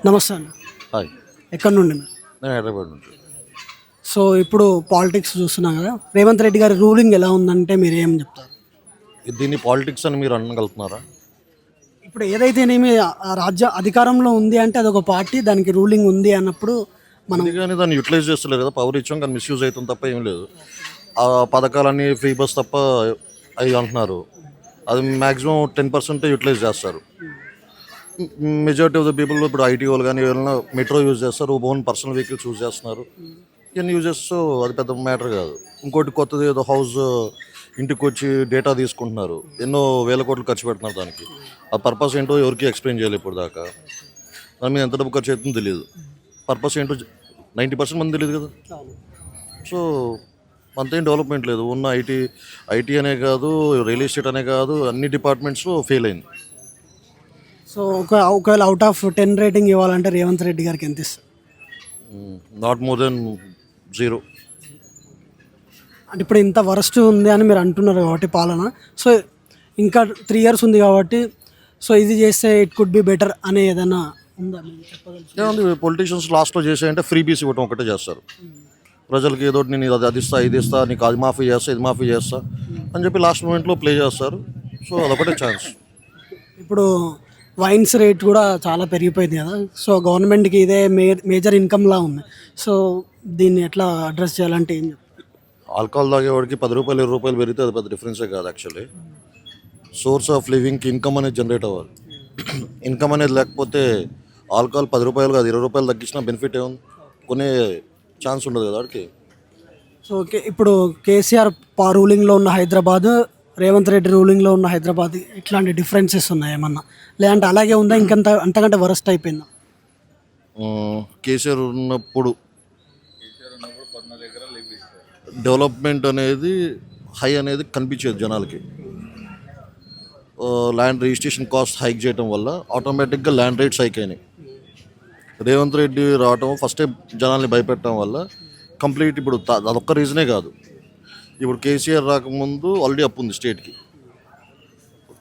నమస్తే అండి. హాయ్, ఎక్కడి నుండి మీరు? నేను హైదరాబాద్ నుంచి. సో ఇప్పుడు పాలిటిక్స్ చూస్తున్నాం కదా, రేవంత్ రెడ్డి గారి రూలింగ్ ఎలా ఉందంటే మీరు ఏం చెప్తారు? దీన్ని పాలిటిక్స్ అని మీరు అనగలుగుతున్నారా? ఇప్పుడు ఏదైతేనేమి ఆ రాజ్య అధికారంలో ఉంది అంటే అదొక పార్టీ, దానికి రూలింగ్ ఉంది అన్నప్పుడు మనం ఉంది కానీ దాన్ని యూటిలైజ్ చేస్తలేదు కదా. పవర్ ఇచ్చాం కానీ మిస్యూజ్ అవుతుంది తప్ప ఏం లేదు. ఆ పథకాలన్నీ ఫ్రీ బస్ తప్ప అవి అంటున్నారు. అది మ్యాక్సిమం 10% యూటిలైజ్ చేస్తారు. మెజారిటీ ఆఫ్ ద పీపుల్ ఇప్పుడు ఐటీ వాళ్ళు కానీ ఎవరైనా మెట్రో యూజ్ చేస్తారు, ఓన్ పర్సనల్ వెహికల్స్ యూజ్ చేస్తున్నారు. ఇవన్నీ యూజ్ చేస్తూ అది పెద్ద మ్యాటర్ కాదు. ఇంకోటి కొత్తది ఏదో హౌస్ ఇంటికి వచ్చి డేటా తీసుకుంటున్నారు, ఎన్నో వేల కోట్లు ఖర్చు పెడుతున్నారు దానికి. ఆ పర్పస్ ఏంటో ఎవరికి ఎక్స్ప్లెయిన్ చేయాలి ఇప్పుడు దాకా. దాని మీద ఎంత డబ్బు ఖర్చు అవుతుందో తెలియదు. పర్పస్ ఏంటో 90% మంది తెలియదు కదా. సో అంతేం డెవలప్మెంట్ లేదు. ఉన్న ఐటీ అనే కాదు, రియల్ ఎస్టేట్ అనే కాదు, అన్ని డిపార్ట్మెంట్స్లో ఫెయిల్ అయింది. సో ఒకవేళ అవుట్ ఆఫ్ 10 రేటింగ్ ఇవ్వాలంటే రేవంత్ రెడ్డి గారికి ఎంత ఇస్తారు? Not more than 0. అంటే ఇప్పుడు ఇంత వరస్ట్ ఉంది అని మీరు అంటున్నారు కాబట్టి పాలన, సో ఇంకా 3 years ఉంది కాబట్టి సో ఇది చేస్తే ఇట్ కుడ్ బి బెటర్ అనే ఏదైనా ఉందా మీరు చెప్పగలరు? ఏముంది, పొలిటీషియన్స్ లాస్ట్లో చేసాయంటే ఫ్రీ బీస్ ఇవ్వటం ఒకటే చేస్తారు. ప్రజలకి ఏదో ఒకటి నేను అది ఇస్తా, ఇది ఇస్తా, నీకు అది మాఫీ చేస్తా, ఇది మాఫీ చేస్తా అని చెప్పి లాస్ట్ మూమెంట్లో ప్లే చేస్తారు. సో అదొకటే ఛాన్స్. ఇప్పుడు వైన్స్ రేట్ కూడా చాలా పెరిగిపోయింది కదా, సో గవర్నమెంట్కి ఇదే మేజర్ ఇన్కమ్లా ఉంది. సో దీన్ని ఎట్లా అడ్రస్ చేయాలంటే ఏం చెప్తారు? ఆల్కహాల్ తాగేవాడికి 10 రూపాయలు 20 రూపాయలు పెరిగితే అది పెద్ద డిఫరెన్సే కాదు. యాక్చువల్లీ సోర్స్ ఆఫ్ లివింగ్కి ఇన్కమ్ అనేది జనరేట్ అవ్వాలి. ఇన్కమ్ అనేది లేకపోతే ఆల్కహాల్ 10 రూపాయలు కాదు 20 రూపాయలు తగ్గించిన బెనిఫిట్ ఏముంది? కొనే ఛాన్స్ ఉండదు కదా వాడికి. సో ఓకే, ఇప్పుడు కేసీఆర్ రూలింగ్లో ఉన్న హైదరాబాద్, రేవంత్ రెడ్డి రూలింగ్లో ఉన్న హైదరాబాద్ ఇట్లాంటి డిఫరెన్సెస్ ఉన్నాయి ఏమన్నా, లేదంటే అలాగే ఉందా ఇంకంత అంతకంటే వరస్ట్ అయిపోయిందా? కేసీఆర్ ఉన్నప్పుడు డెవలప్మెంట్ అనేది హై అనేది కనిపించేది జనాలకి. ల్యాండ్ రిజిస్ట్రేషన్ కాస్ట్ హైక్ చేయడం వల్ల ఆటోమేటిక్గా ల్యాండ్ రేట్స్ హైక్ అయినాయి. రేవంత్ రెడ్డి రావటం ఫస్ట్ టైం జనాల్ని భయపెట్టడం వల్ల కంప్లీట్ ఇప్పుడు అదొక్క రీజనే కాదు. ఇప్పుడు కేసీఆర్ రాకముందు ఆల్రెడీ అప్పు ఉంది స్టేట్కి.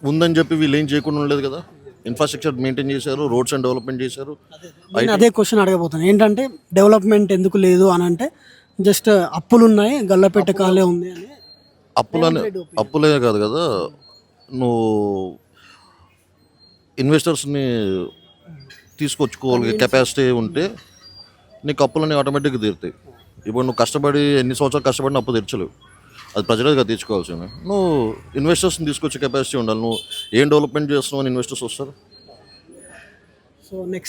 ఉందని చెప్పి వీళ్ళు ఏం చేయకుండా ఉండలేదు కదా. ఇన్ఫ్రాస్ట్రక్చర్ మెయింటైన్ చేశారు, రోడ్స్ అండ్ డెవలప్మెంట్ చేశారు. నేను అదే క్వశ్చన్ అడగబోతాను, ఏంటంటే డెవలప్మెంట్ ఎందుకు లేదు అని అంటే జస్ట్ అప్పులు ఉన్నాయి, గల్లపెట్ట కాలే ఉంది అని. అప్పులే కాదు కదా, నువ్వు ఇన్వెస్టర్స్ని తీసుకొచ్చుకోవాలి కెపాసిటీ ఉంటే నీకు అప్పులన్నీ ఆటోమేటిక్గా తీరుతాయి. ఇప్పుడు నువ్వు కష్టపడి ఎన్ని సంవత్సరాలు కష్టపడిన అప్పు తీర్చలేవు, అది ప్రజలుగా తీర్చుకోవాల్సింది. నువ్వు ఇన్వెస్టర్స్ని తీసుకొచ్చే కెపాసిటీ ఉండాలి. నువ్వు ఏం డెవలప్మెంట్ చేస్తున్నావు అని ఇన్వెస్టర్స్ వస్తారు. So next